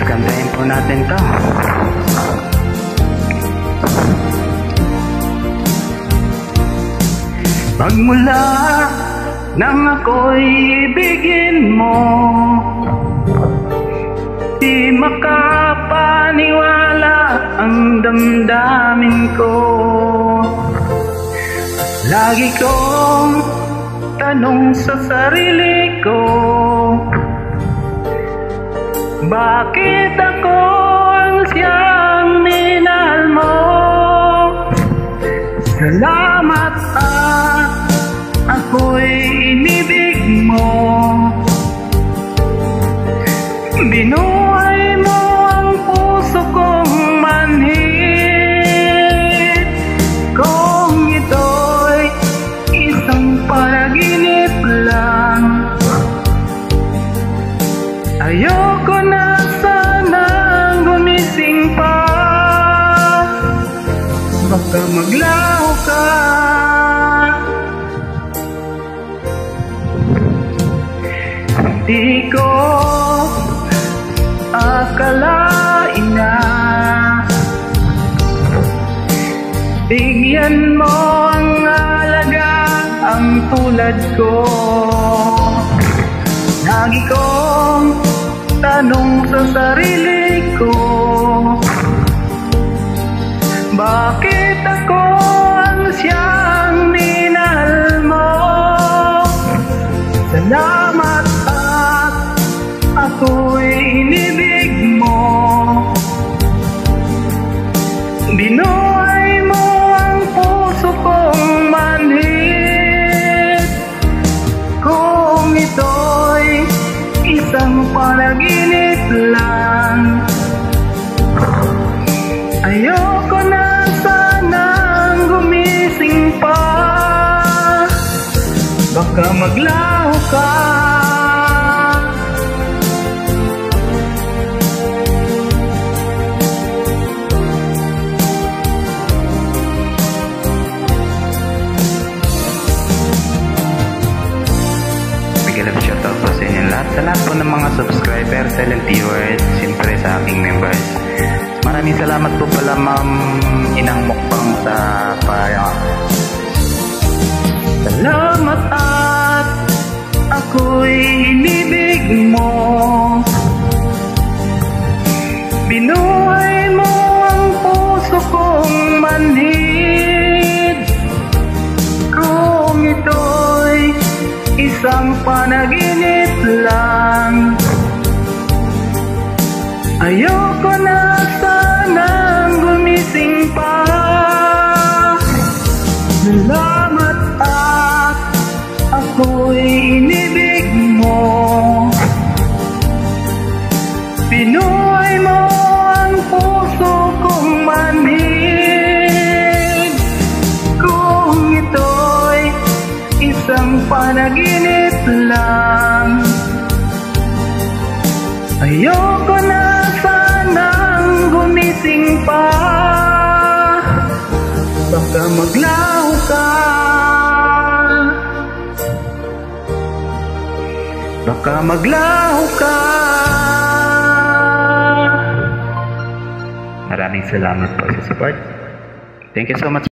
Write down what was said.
Kantahin po natin to. Magmula nang ako'y ibigin mo, di makapaniwala ang damdamin ko. Lagi kong tanong sa sarili ko, bakit ako ang siyang minahal mo? Salamat at ako'y inibig mo. Binuhay mo ang puso kong manhid. Kung ito'y isang panaginip lang, ayoko na sanang gumising pa. Baka maglaho ka. Di ko akalain na bigyan mo ang halaga ang tulad ko. Lagi kong tanong sa sarili ko, bakit ako ang siyang minahal mo? Salamat at ako'y inibig mo. Binuhay mo ang puso kong manhid. Kung ito'y isang panaginip lang, ayoko na sanang gumising pa. Baka maglaho ka. Bigyan lang shoutout po sa inyo lahat. Sa lahat po ng mga subscribers, silent viewers, siyempre sa aking members. Maraming salamat po pala Ma'am Inang Mukbang sa salamat at ako'y inibig mo. Binuhay mo ang puso kong manhid. Kung ito'y isang panaginip lang, ayoko na sanang gumising pa. Salamat at ako'y inibig mo. Binuhay mo ang puso kong manhid. Kung ito'y isang panaginip lang, ayoko na sanang gumising pa. Baka maglaho ka. Baka maglaho ka. Maraming salamat po sa support. Thank you so much.